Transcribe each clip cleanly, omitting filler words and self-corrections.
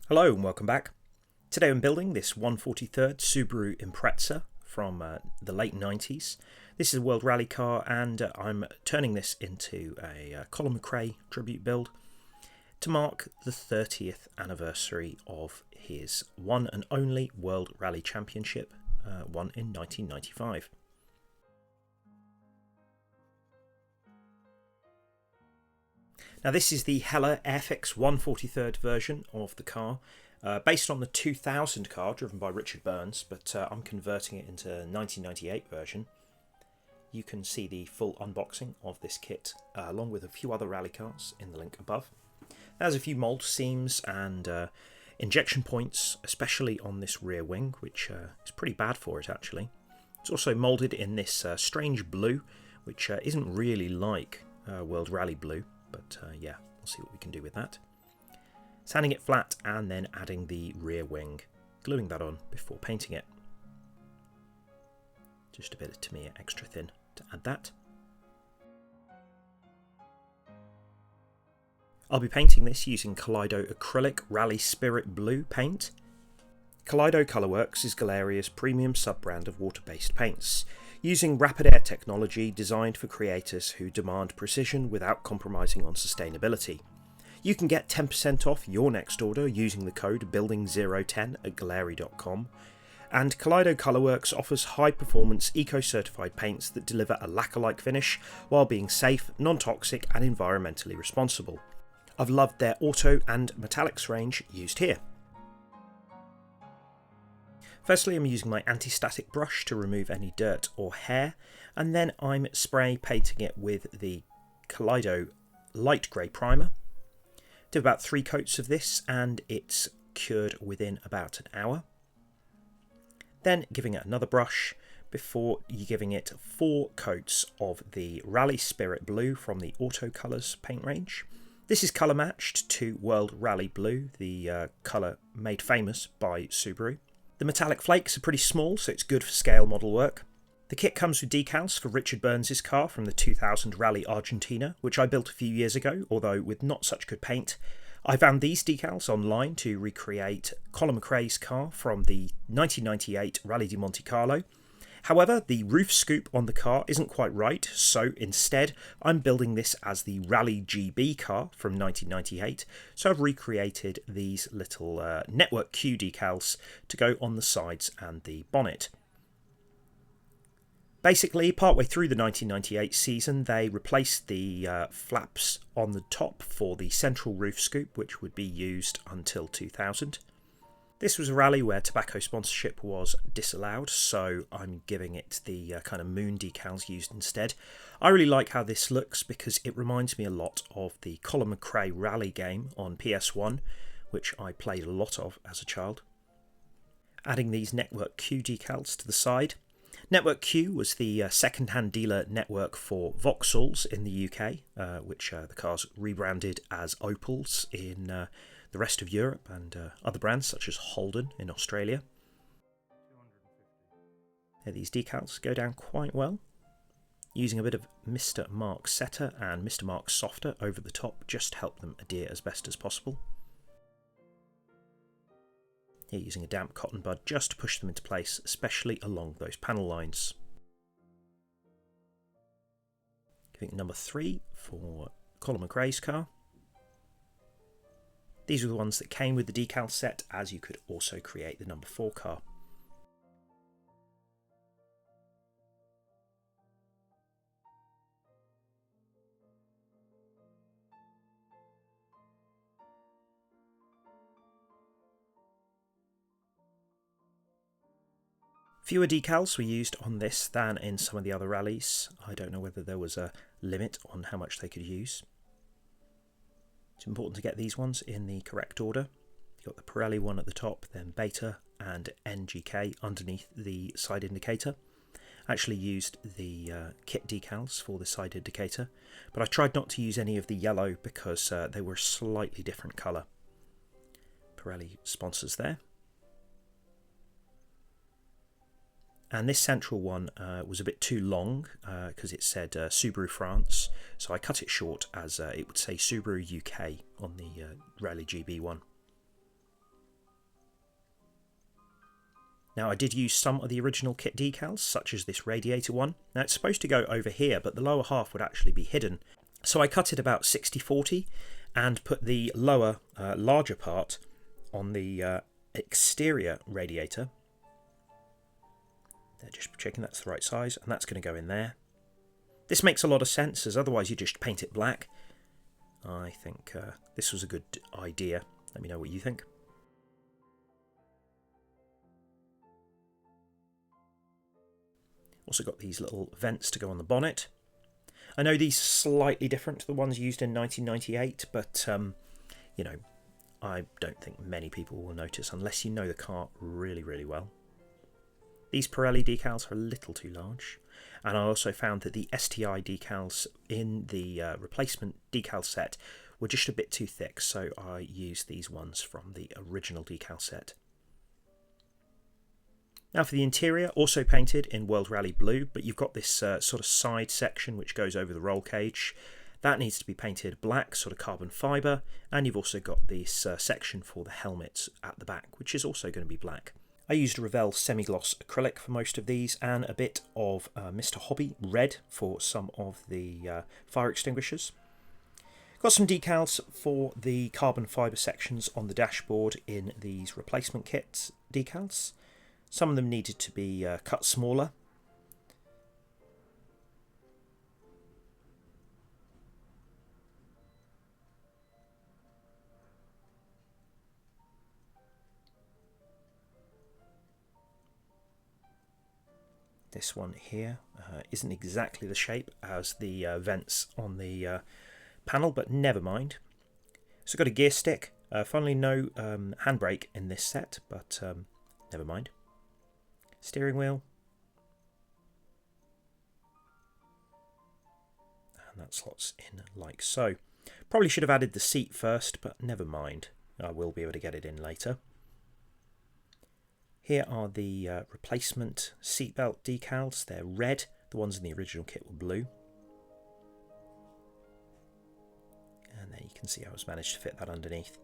Hello and welcome back. Today I'm building this 143rd Subaru Impreza from the late 90s. This is a World Rally car and I'm turning this into a Colin McRae tribute build to mark the 30th anniversary of his one and only World Rally Championship, won in 1995. Now this is the Hella Airfix 143rd version of the car, based on the 2000 car driven by Richard Burns, but I'm converting it into a 1998 version. You can see the full unboxing of this kit, along with a few other rally cars in the link above. There's a few mould seams and injection points, especially on this rear wing, which is pretty bad for it actually. It's also moulded in this strange blue, which isn't really like World Rally blue. But yeah, we'll see what we can do with that. Sanding it flat and then adding the rear wing, gluing that on before painting it. Just a bit of Tamiya extra thin to add that. I'll be painting this using Kaleido acrylic Rally Spirit Blue paint. Kaleido Colourworks is Gaahleri's premium sub-brand of water-based paints, using rapid air technology designed for creators who demand precision without compromising on sustainability. You can get 10% off your next order using the code BUILDING010 at Gaahleri.com, and Kaleido Colourworks offers high-performance eco-certified paints that deliver a lacquer-like finish while being safe, non-toxic and environmentally responsible. I've loved their auto and metallics range used here. Firstly, I'm using my anti-static brush to remove any dirt or hair, and then I'm spray painting it with the Kaleido light grey primer. Do about 3 coats of this and it's cured within about an hour. Then giving it another brush before giving it 4 coats of the Rally Spirit Blue from the Auto Colours paint range. This is colour matched to World Rally Blue, the colour made famous by Subaru. The metallic flakes are pretty small, so it's good for scale model work. The kit comes with decals for Richard Burns' car from the 2000 Rally Argentina, which I built a few years ago, although with not such good paint. I found these decals online to recreate Colin McRae's car from the 1998 Rally di Monte Carlo. However, the roof scoop on the car isn't quite right, so instead I'm building this as the Rally GB car from 1998, so I've recreated these little Network Q decals to go on the sides and the bonnet. Basically, partway through the 1998 season, they replaced the flaps on the top for the central roof scoop, which would be used until 2000. This was a rally where tobacco sponsorship was disallowed, so I'm giving it the kind of moon decals used instead. I really like how this looks because it reminds me a lot of the Colin McRae rally game on PS1, which I played a lot of as a child. Adding these Network Q decals to the side. Network Q was the second-hand dealer network for Vauxhalls in the UK, which the cars rebranded as Opels in the rest of Europe and other brands such as Holden in Australia. There, these decals go down quite well. Using a bit of Mr. Mark Setter and Mr. Mark Softer over the top just to help them adhere as best as possible. Here using a damp cotton bud just to push them into place, especially along those panel lines. Giving it number 3 for Colin McRae's car. These were the ones that came with the decal set, as you could also create the number 4 car. Fewer decals were used on this than in some of the other rallies. I don't know whether there was a limit on how much they could use. It's important to get these ones in the correct order. You've got the Pirelli one at the top, then Beta and NGK underneath the side indicator. I actually used the kit decals for the side indicator, but I tried not to use any of the yellow because they were a slightly different colour. Pirelli sponsors there. And this central one was a bit too long because it said Subaru France, so I cut it short as it would say Subaru UK on the Rally GB one. Now I did use some of the original kit decals, such as this radiator one. Now it's supposed to go over here, but the lower half would actually be hidden. So I cut it about 60-40 and put the lower, larger part on the exterior radiator. They're just checking that's the right size, and that's going to go in there. This makes a lot of sense, as otherwise you just paint it black. I think this was a good idea. Let me know what you think. Also got these little vents to go on the bonnet. I know these are slightly different to the ones used in 1998, but you know, I don't think many people will notice unless you know the car really, really well. These Pirelli decals are a little too large, and I also found that the STI decals in the replacement decal set were just a bit too thick, so I used these ones from the original decal set. Now for the interior, also painted in World Rally Blue, but you've got this sort of side section which goes over the roll cage. That needs to be painted black, sort of carbon fibre, and you've also got this section for the helmets at the back, which is also going to be black. I used Revell semi-gloss acrylic for most of these, and a bit of Mr. Hobby red for some of the fire extinguishers. Got some decals for the carbon fibre sections on the dashboard in these replacement kit decals. Some of them needed to be cut smaller. This one here isn't exactly the shape as the vents on the panel, but never mind. So got a gear stick. Funnily no handbrake in this set, but never mind. Steering wheel. And that slots in like so. Probably should have added the seat first, but never mind. I will be able to get it in later. Here are the replacement seatbelt decals. They're red. The ones in the original kit were blue. And there you can see how it's managed to fit that underneath.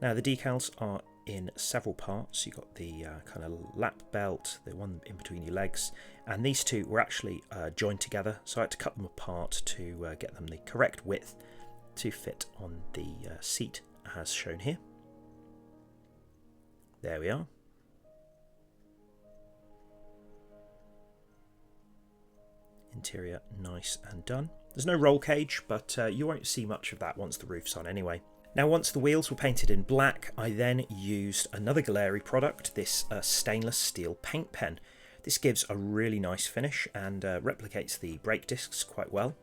Now the decals are in several parts. You've got the kind of lap belt, the one in between your legs, and these two were actually joined together, so I had to cut them apart to get them the correct width to fit on the seat as shown here. There we are. Interior nice and done. There's no roll cage, but you won't see much of that once the roof's on anyway. Now once the wheels were painted in black, I then used another Gaahleri product, this stainless steel paint pen. This gives a really nice finish and replicates the brake discs quite well.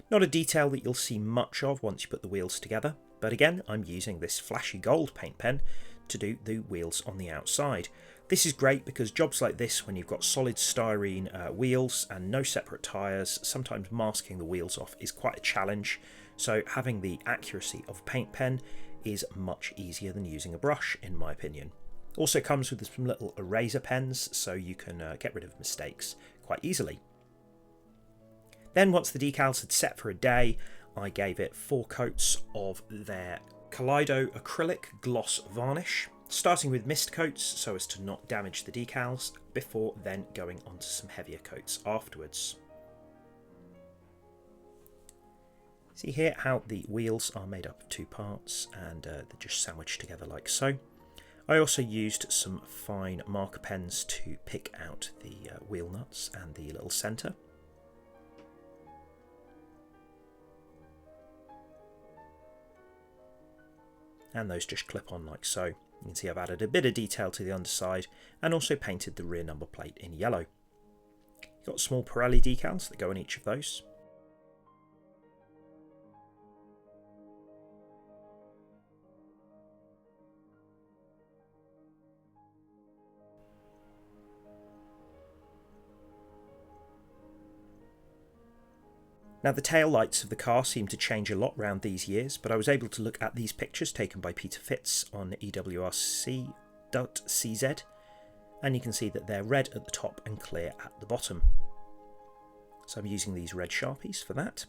Not a detail that you'll see much of once you put the wheels together, but again I'm using this flashy gold paint pen to do the wheels on the outside. This is great because jobs like this, when you've got solid styrene wheels and no separate tyres, sometimes masking the wheels off is quite a challenge. So having the accuracy of a paint pen is much easier than using a brush, in my opinion. Also comes with some little eraser pens, so you can get rid of mistakes quite easily. Then once the decals had set for a day, I gave it 4 coats of their Kaleido acrylic gloss varnish, starting with mist coats so as to not damage the decals, before then going on to some heavier coats afterwards. See here how the wheels are made up of 2 parts and they're just sandwiched together like so. I also used some fine marker pens to pick out the wheel nuts and the little centre. And those just clip on like so. You can see I've added a bit of detail to the underside and also painted the rear number plate in yellow. You've got small Pirelli decals that go on each of those. Now the tail lights of the car seem to change a lot around these years, but I was able to look at these pictures taken by Peter Fitz on EWRC.cz, and you can see that they're red at the top and clear at the bottom. So I'm using these red Sharpies for that.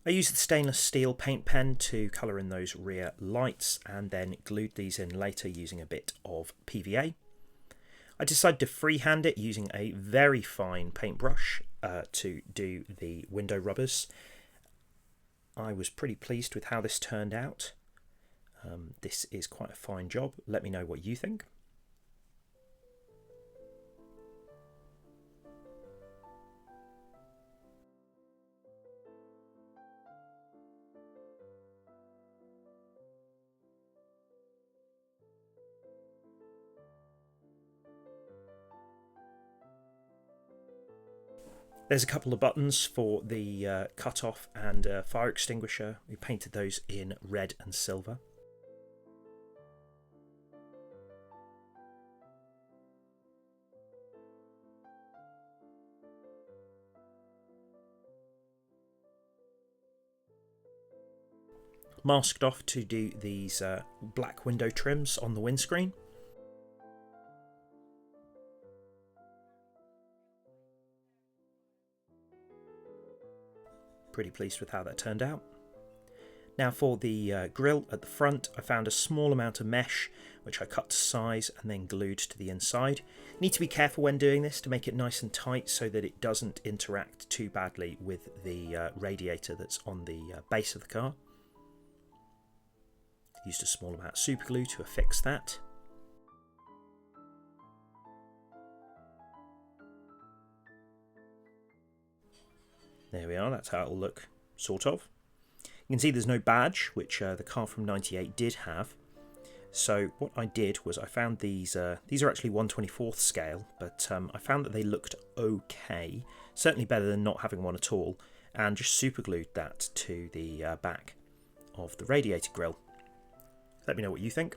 I used the stainless steel paint pen to colour in those rear lights and then glued these in later using a bit of PVA. I decided to freehand it using a very fine paintbrush to do the window rubbers. I was pretty pleased with how this turned out. This is quite a fine job. Let me know what you think. There's a couple of buttons for the cut-off and fire extinguisher. We painted those in red and silver. Masked off to do these black window trims on the windscreen. Pretty pleased with how that turned out. Now for the grille at the front, I found a small amount of mesh which I cut to size and then glued to the inside. You need to be careful when doing this to make it nice and tight so that it doesn't interact too badly with the radiator that's on the base of the car. Used a small amount of super glue to affix that. There we are, that's how it'll look, sort of. You can see there's no badge, which the car from '98 did have. So what I did was I found these are actually 1/24th scale, but I found that they looked okay, certainly better than not having one at all, and just super glued that to the back of the radiator grille. Let me know what you think.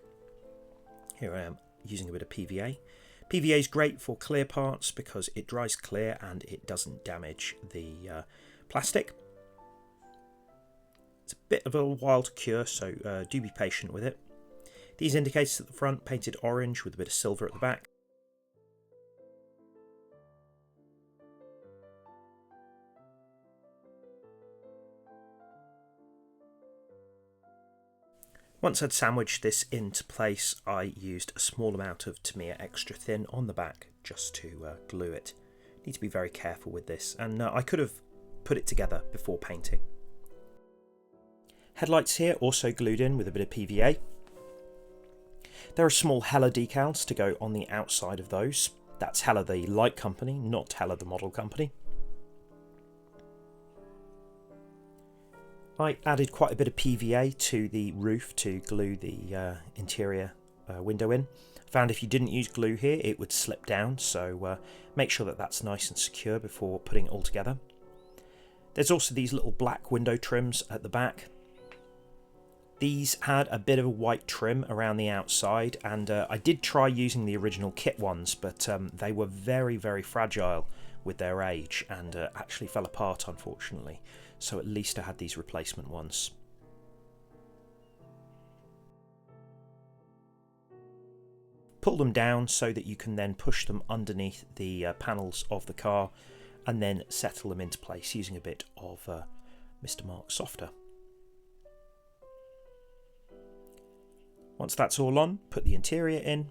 Here I am using a bit of PVA. PVA is great for clear parts because it dries clear and it doesn't damage the plastic. It's a bit of a while to cure, so do be patient with it. These indicators at the front painted orange with a bit of silver at the back. Once I'd sandwiched this into place, I used a small amount of Tamiya Extra Thin on the back just to glue it. Need to be very careful with this, and I could have put it together before painting. Headlights here also glued in with a bit of PVA. There are small Hella decals to go on the outside of those. That's Hella the light company, not Hella the model company. I added quite a bit of PVA to the roof to glue the interior window in. Found if you didn't use glue here it would slip down, so make sure that that's nice and secure before putting it all together. There's also these little black window trims at the back. These had a bit of a white trim around the outside, and I did try using the original kit ones, but they were very, very fragile with their age and actually fell apart, unfortunately. So at least I had these replacement ones. Pull them down so that you can then push them underneath the panels of the car and then settle them into place using a bit of Mr. Mark Softer. Once that's all on, put the interior in.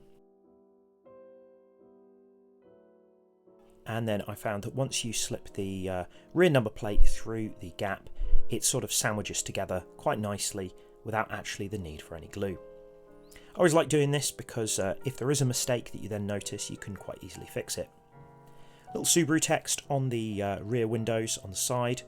And then I found that once you slip the rear number plate through the gap, it sort of sandwiches together quite nicely without actually the need for any glue. I always like doing this because if there is a mistake that you then notice, you can quite easily fix it. Little Subaru text on the rear windows on the side,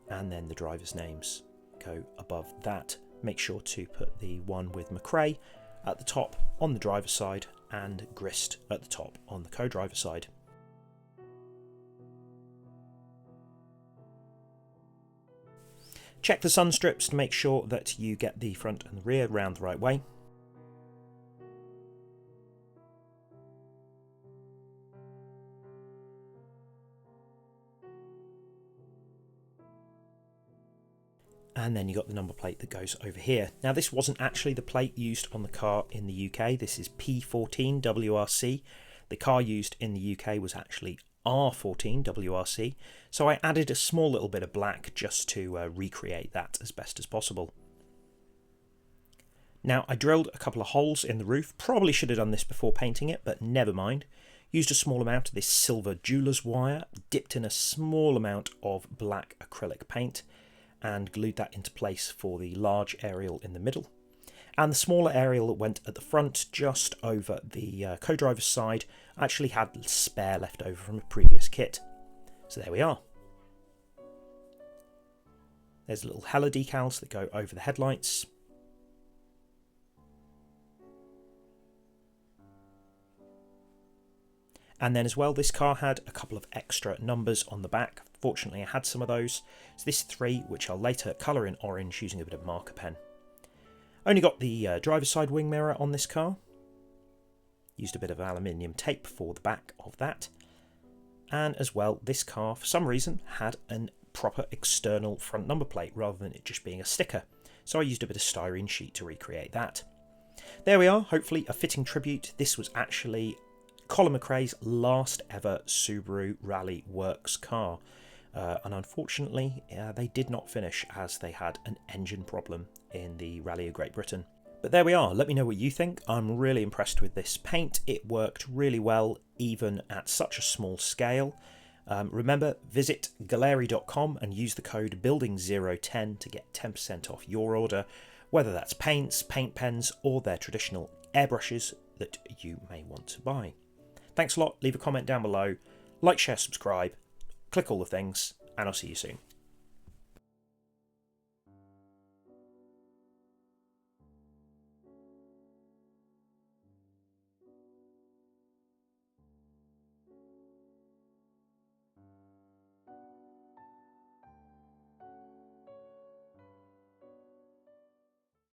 and then the driver's names go above that. Make sure to put the one with McRae at the top on the driver's side and grist at the top on the co-driver side. Check the sun strips to make sure that you get the front and the rear round the right way. And then you got the number plate that goes over here. Now this wasn't actually the plate used on the car in the UK. This is P14 WRC. The car used in the UK was actually R14 WRC, so I added a small little bit of black just to recreate that as best as possible. Now I drilled a couple of holes in the roof, probably should have done this before painting it, but never mind. Used a small amount of this silver jeweler's wire, dipped in a small amount of black acrylic paint and glued that into place for the large aerial in the middle. And the smaller aerial that went at the front, just over the co-driver's side, actually had spare left over from a previous kit. So there we are. There's little hella decals that go over the headlights. And then as well, this car had a couple of extra numbers on the back. Fortunately, I had some of those. So this 3, which I'll later colour in orange using a bit of marker pen. Only got the driver's side wing mirror on this car. Used a bit of aluminium tape for the back of that. And as well, this car, for some reason, had a proper external front number plate rather than it just being a sticker. So I used a bit of styrene sheet to recreate that. There we are, hopefully a fitting tribute. This was actually Colin McRae's last ever Subaru Rally Works car. And unfortunately, they did not finish as they had an engine problem in the Rally of Great Britain. But there we are, let me know what you think. I'm really impressed with this paint. It worked really well, even at such a small scale. Remember, visit Gaahleri.com and use the code BUILDING010 to get 10% off your order, whether that's paints, paint pens, or their traditional airbrushes that you may want to buy. Thanks a lot, leave a comment down below, like, share, subscribe, click all the things, and I'll see you soon.